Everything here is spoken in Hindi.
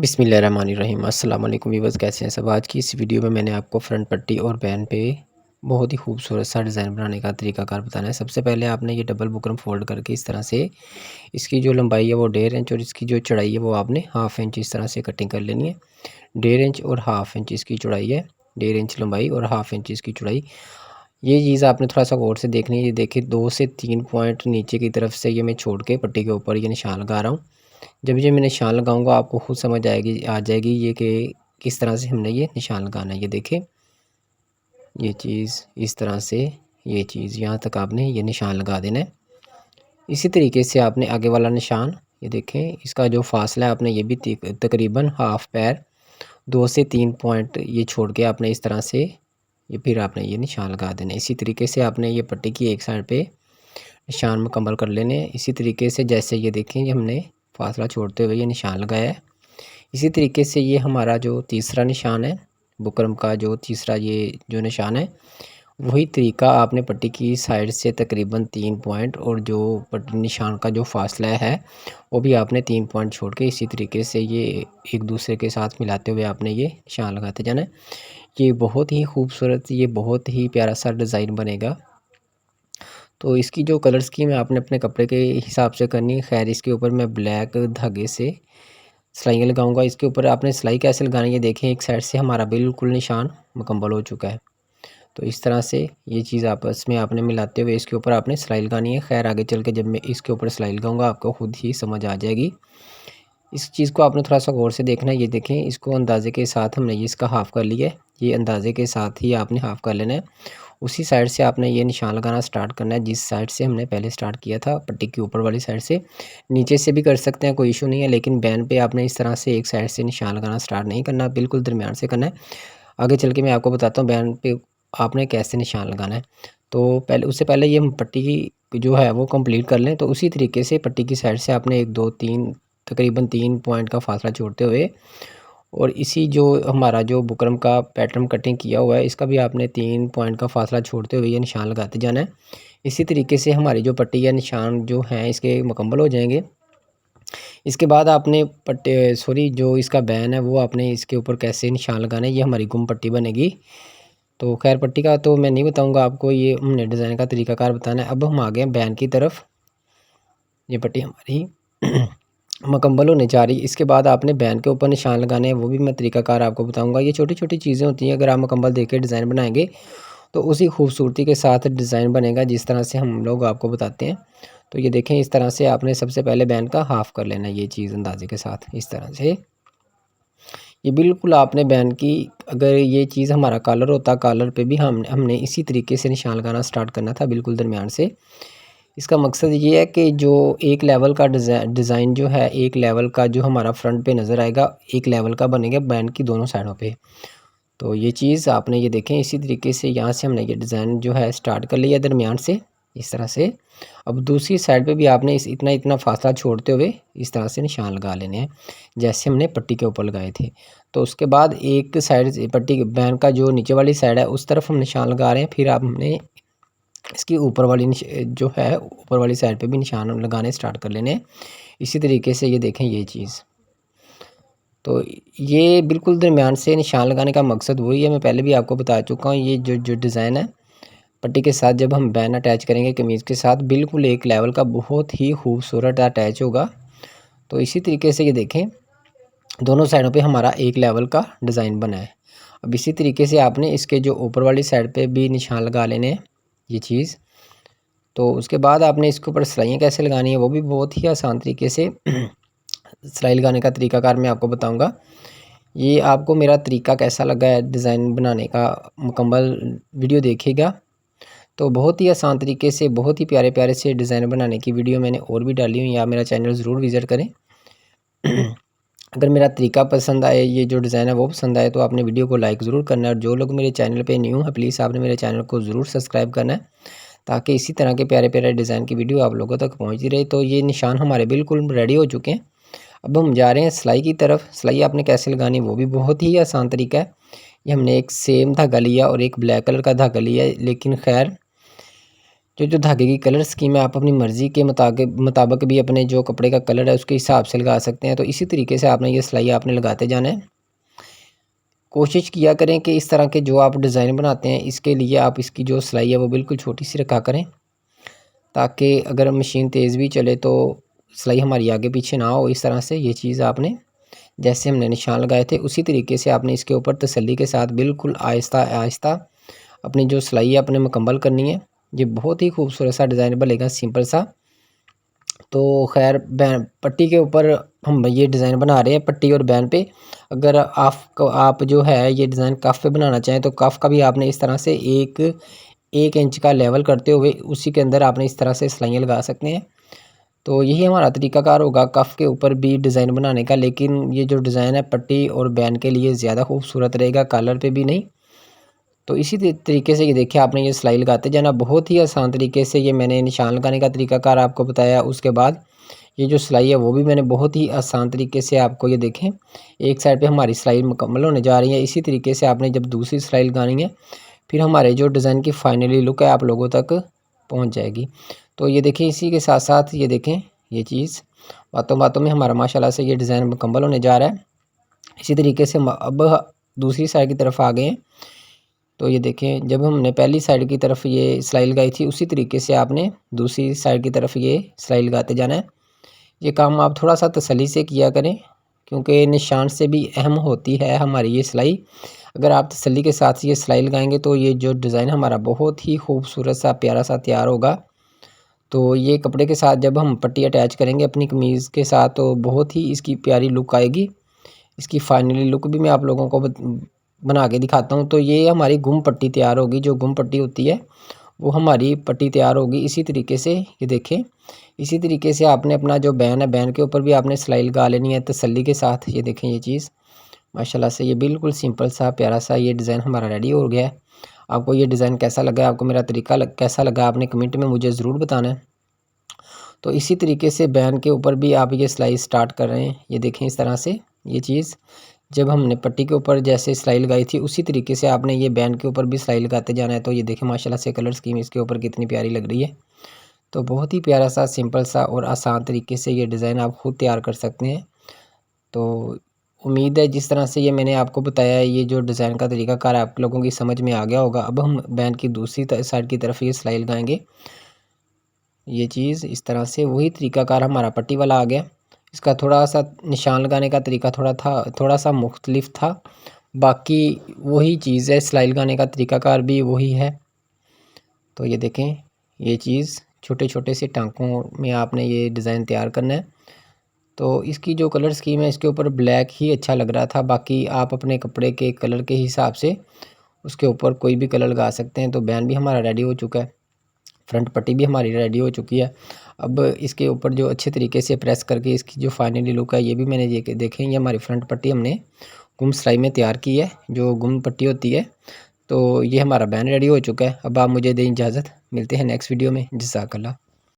बिस्मिल्लाहिर्रहमानिर्रहीम। अस्सलाम वालेकुम व्यूअर्स, कैसे हैं सब। आज की इस वीडियो में मैंने आपको फ्रंट पट्टी और बैन पे बहुत ही खूबसूरत सा डिज़ाइन बनाने का तरीकाकार बताना है। सबसे पहले आपने ये डबल बुकरम फोल्ड करके इस तरह से इसकी जो लंबाई है वो 1.5 इंच और इसकी जो चौड़ाई है वो आपने हाफ़ इंच इस तरह से कटिंग कर लेनी है। 1.5 इंच और हाफ़ इंच इसकी चौड़ाई है, 1.5 इंच लंबाई और हाफ़ इंच इसकी चौड़ाई। ये चीज़ आपने थोड़ा सा गौर से देखनी है। ये देखिए 2 से 3 पॉइंट नीचे की तरफ से ये मैं छोड़ के पट्टी के ऊपर ये निशान लगा रहा हूँ। जब ये मैं निशान लगाऊंगा आपको खुद समझ आ जाएगी ये कि किस तरह से हमने ये निशान लगाना है। ये देखें, ये चीज़ इस तरह से, ये चीज़ यहाँ तक आपने ये निशान लगा देना है। इसी तरीके से आपने आगे वाला निशान, ये देखें, इसका जो फासला है आपने ये भी तकरीबन हाफ पैर 2 से 3 पॉइंट ये छोड़ के आपने इस तरह से ये फिर आपने ये निशान लगा देना है। इसी तरीके से आपने ये पट्टी की एक साइड पे निशान मुकम्मल कर लेने हैं। इसी तरीके से जैसे ये देखें, ये हमने फासला छोड़ते हुए ये निशान लगाया है। इसी तरीके से ये हमारा जो तीसरा निशान है, बुकरम का जो तीसरा ये जो निशान है, वही तरीका आपने पट्टी की साइड से तकरीबन 3 पॉइंट और जो पट्टी निशान का जो फासला है वो भी आपने 3 पॉइंट छोड़ के इसी तरीके से ये एक दूसरे के साथ मिलाते हुए आपने ये निशान लगाते जाना है। ये बहुत ही खूबसूरत, ये बहुत ही प्यारा सा डिज़ाइन बनेगा। तो इसकी जो कलर स्कीम है आपने अपने कपड़े के हिसाब से करनी है। खैर, इसके ऊपर मैं ब्लैक धागे से सिलाइयाँ लगाऊंगा। इसके ऊपर आपने सिलाई कैसे लगानी है, देखें, एक साइड से हमारा बिल्कुल निशान मुकम्मल हो चुका है। तो इस तरह से ये चीज़ आपस में आपने मिलाते हुए इसके ऊपर आपने सिलाई लगानी है। खैर, आगे चल के जब मैं इसके ऊपर सिलाई लगाऊंगा आपको खुद ही समझ आ जाएगी। इस चीज़ को आपने थोड़ा सा गौर से देखना है। ये देखें, इसको अंदाजे के साथ हमने ये इसका हाफ़ कर लिया है। ये अंदाजे के साथ ही आपने हाफ़ कर लेना है। उसी साइड से आपने ये निशान लगाना स्टार्ट करना है जिस साइड से हमने पहले स्टार्ट किया था, पट्टी के ऊपर वाली साइड से। नीचे से भी कर सकते हैं, कोई इशू नहीं है, लेकिन बैन पे आपने इस तरह से एक साइड से निशान लगाना स्टार्ट नहीं करना, बिल्कुल दरमियान से करना है। आगे चल के मैं आपको बताता हूँ बैन पे आपने कैसे निशान लगाना है। तो पहले, उससे पहले ये हम पट्टी की जो है वो कंप्लीट कर लें। तो उसी तरीके से पट्टी की साइड से आपने 1 2 3 तकरीबन 3 पॉइंट का फासला छोड़ते हुए और इसी जो हमारा जो बुकरम का पैटर्न कटिंग किया हुआ है इसका भी आपने 3 पॉइंट का फासला छोड़ते हुए ये निशान लगाते जाना है। इसी तरीके से हमारी जो पट्टी या निशान जो हैं इसके मुकम्मल हो जाएंगे। इसके बाद आपने पट्टे सॉरी जो इसका बैन है वो आपने इसके ऊपर कैसे निशान लगाना है, ये हमारी गुम पट्टी बनेगी। तो खैर, पट्टी का तो मैं नहीं बताऊंगा आपको, ये हमने डिज़ाइन का तरीकाकार बताना है। अब हम आ गए बैन की तरफ। ये पट्टी हमारी मुकम्मल होने जा रही। इसके बाद आपने बैन के ऊपर निशान लगाने हैं, वो भी मैं तरीकाकार आपको बताऊंगा। ये छोटी छोटी चीज़ें होती हैं, अगर आप मुकम्मल देख के डिज़ाइन बनाएंगे तो उसी खूबसूरती के साथ डिज़ाइन बनेगा जिस तरह से हम लोग आपको बताते हैं। तो ये देखें, इस तरह से आपने सबसे पहले बैन का हाफ़ कर लेना है, ये चीज़ अंदाजे के साथ इस तरह से। ये बिल्कुल आपने बैन की, अगर ये चीज़ हमारा कॉलर होता, कॉलर पे भी हमने इसी तरीके से निशान लगाना स्टार्ट करना था, बिल्कुल दरमियान से। इसका मकसद ये है कि जो एक लेवल का डिज़ाइन जो है, एक लेवल का जो हमारा फ्रंट पे नज़र आएगा, एक लेवल का बनेगा बैंड की दोनों साइडों पे। तो ये चीज़ आपने ये देखें, इसी तरीके से यहाँ से हमने ये डिज़ाइन जो है स्टार्ट कर लिया दरमियान से इस तरह से। अब दूसरी साइड पे भी आपने इस इतना इतना फासला छोड़ते हुए इस तरह से निशान लगा लेने हैं जैसे हमने पट्टी के ऊपर लगाए थे। तो उसके बाद एक साइड से पट्टी बैंड का जो नीचे वाली साइड है उस तरफ हम निशान लगा रहे हैं, फिर आप हमने इसकी ऊपर वाली जो है ऊपर वाली साइड पे भी निशान लगाने स्टार्ट कर लेने। इसी तरीके से ये देखें, ये चीज़, तो ये बिल्कुल दरमियान से निशान लगाने का मकसद वही है, मैं पहले भी आपको बता चुका हूँ। ये जो जो डिज़ाइन है पट्टी के साथ जब हम बैन अटैच करेंगे कमीज़ के साथ, बिल्कुल एक लेवल का बहुत ही खूबसूरत अटैच होगा। तो इसी तरीके से ये देखें, दोनों साइडों पे हमारा एक लेवल का डिज़ाइन बना है। अब इसी तरीके से आपने इसके जो ऊपर वाली साइड पे भी निशान लगा लेने हैं, ये चीज़। तो उसके बाद आपने इसके ऊपर सिलाइयाँ कैसे लगानी है वो भी बहुत ही आसान तरीके से सिलाई लगाने का तरीकाकार मैं आपको बताऊंगा। ये आपको मेरा तरीका कैसा लगा है डिज़ाइन बनाने का, मुकम्मल वीडियो देखिएगा। तो बहुत ही आसान तरीके से बहुत ही प्यारे प्यारे से डिज़ाइन बनाने की वीडियो मैंने और भी डाली हुई है, आप मेरा चैनल ज़रूर विज़िट करें। अगर मेरा तरीका पसंद आए, ये जो डिज़ाइन है वो पसंद आए, तो आपने वीडियो को लाइक ज़रूर करना है। और जो लोग मेरे चैनल पे न्यू है प्लीज़ आपने मेरे चैनल को ज़रूर सब्सक्राइब करना है ताकि इसी तरह के प्यारे प्यारे डिज़ाइन की वीडियो आप लोगों तक पहुँचती रहे। तो ये निशान हमारे बिल्कुल रेडी हो चुके हैं। अब हम जा रहे हैं सिलाई की तरफ। सिलाई आपने कैसे लगानी वो भी बहुत ही आसान तरीका है। ये हमने एक सेम धागा लिया और एक ब्लैक कलर का धागा लिया है, लेकिन खैर जो धागे की कलर स्कीम है आप अपनी मर्ज़ी के मुताबिक भी अपने जो कपड़े का कलर है उसके हिसाब से लगा सकते हैं। तो इसी तरीके से आपने ये सिलाई आपने लगाते जाना है। कोशिश किया करें कि इस तरह के जो आप डिज़ाइन बनाते हैं इसके लिए आप इसकी जो सिलाई है वो बिल्कुल छोटी सी रखा करें, ताकि अगर मशीन तेज़ भी चले तो सिलाई हमारी आगे पीछे ना हो। इस तरह से ये चीज़ आपने जैसे हमने निशान लगाए थे उसी तरीके से आपने इसके ऊपर तसल्ली के साथ बिल्कुल आहिस्ता आहिस्ता अपनी जो सिलाई है अपने मुकम्मल करनी है। ये बहुत ही खूबसूरत सा डिज़ाइन बनेगा, सिंपल सा। तो खैर बैन पट्टी के ऊपर हम ये डिज़ाइन बना रहे हैं, पट्टी और बैन पे। अगर आप जो है ये डिज़ाइन कफ़ पे बनाना चाहें तो कफ़ का भी आपने इस तरह से एक इंच का लेवल करते हुए उसी के अंदर आपने इस तरह से सिलाइयाँ लगा सकते हैं। तो यही हमारा तरीकाकार होगा कफ़ के ऊपर भी डिज़ाइन बनाने का। लेकिन ये जो डिज़ाइन है पट्टी और बैन के लिए ज़्यादा खूबसूरत रहेगा, कॉलर पे भी नहीं। तो इसी तरीके से ये देखिए आपने ये सिलाई लगाते जाना, बहुत ही आसान तरीके से। ये मैंने निशान लगाने का तरीकाकार आपको बताया। उसके बाद ये जो सिलाई है वो भी मैंने बहुत ही आसान तरीके से आपको ये देखें, एक साइड पे हमारी सिलाई मुकम्मल होने जा रही है। इसी तरीके से आपने जब दूसरी सिलाई लगानी है फिर हमारे जो डिज़ाइन की फाइनली लुक है आप लोगों तक पहुँच जाएगी। तो ये देखें, इसी के साथ साथ ये देखें ये चीज़ बातों बातों में हमारा माशाल्लाह से ये डिज़ाइन मुकम्मल होने जा रहा है। इसी तरीके से हम अब दूसरी साइड की तरफ आ गए हैं। तो ये देखें, जब हमने पहली साइड की तरफ ये सिलाई लगाई थी उसी तरीके से आपने दूसरी साइड की तरफ ये सिलाई लगाते जाना है। ये काम आप थोड़ा सा तसल्ली से किया करें, क्योंकि निशान से भी अहम होती है हमारी ये सिलाई। अगर आप तसल्ली के साथ ये सिलाई लगाएंगे तो ये जो डिज़ाइन हमारा बहुत ही खूबसूरत सा प्यारा सा तैयार होगा। तो ये कपड़े के साथ जब हम पट्टी अटैच करेंगे अपनी कमीज़ के साथ तो बहुत ही इसकी प्यारी लुक आएगी। इसकी फाइनली लुक भी मैं आप लोगों को बना के दिखाता हूँ। तो ये हमारी गुम पट्टी तैयार होगी, जो गुम पट्टी होती है वो हमारी पट्टी तैयार होगी। इसी तरीके से ये देखें, इसी तरीके से आपने अपना जो बैन है बैन के ऊपर भी आपने सिलाई लगा लेनी है तसल्ली के साथ। ये देखें ये चीज़ माशाल्लाह से ये बिल्कुल सिंपल सा प्यारा सा ये डिज़ाइन हमारा रेडी हो गया है। आपको ये डिज़ाइन कैसा लगा, आपको मेरा तरीका कैसा लगा, आपने कमेंट में मुझे ज़रूर बताना है। तो इसी तरीके से बैन के ऊपर भी आप ये सिलाई स्टार्ट कर रहे हैं। ये देखें इस तरह से ये चीज़ जब हमने पट्टी के ऊपर जैसे सिलाई लगाई थी उसी तरीके से आपने ये बैन के ऊपर भी सिलाई लगाते जाना है। तो ये देखें माशाल्लाह से कलर स्कीम इसके ऊपर कितनी प्यारी लग रही है। तो बहुत ही प्यारा सा सिंपल सा और आसान तरीके से ये डिज़ाइन आप खुद तैयार कर सकते हैं। तो उम्मीद है जिस तरह से ये मैंने आपको बताया है ये जो डिज़ाइन का तरीकाकार आप लोगों की समझ में आ गया होगा। अब हम बैन की दूसरी साइड की तरफ ये सिलाई लगाएंगे। ये चीज़ इस तरह से वही तरीकाकार हमारा पट्टी वाला आ गया। इसका थोड़ा सा निशान लगाने का तरीका थोड़ा सा मुख्तलिफ था, बाकी वही चीज़ है, सिलाई लगाने का तरीकाकार भी वही है। तो ये देखें ये चीज़ छोटे छोटे से टांकों में आपने ये डिज़ाइन तैयार करना है। तो इसकी जो कलर स्कीम है इसके ऊपर ब्लैक ही अच्छा लग रहा था, बाकी आप अपने कपड़े के कलर के हिसाब से उसके ऊपर कोई भी कलर लगा सकते हैं। तो बैन भी हमारा रेडी हो चुका है, फ्रंट पट्टी भी हमारी रेडी हो चुकी है। अब इसके ऊपर जो अच्छे तरीके से प्रेस करके इसकी जो फाइनली लुक है ये भी मैंने ये देखें, ये हमारी फ्रंट पट्टी हमने गुम सिलाई में तैयार की है, जो गुम पट्टी होती है। तो ये हमारा बैन रेडी हो चुका है। अब आप मुझे दें इजाज़त, मिलते हैं नेक्स्ट वीडियो में। जज़ाकल्लाह।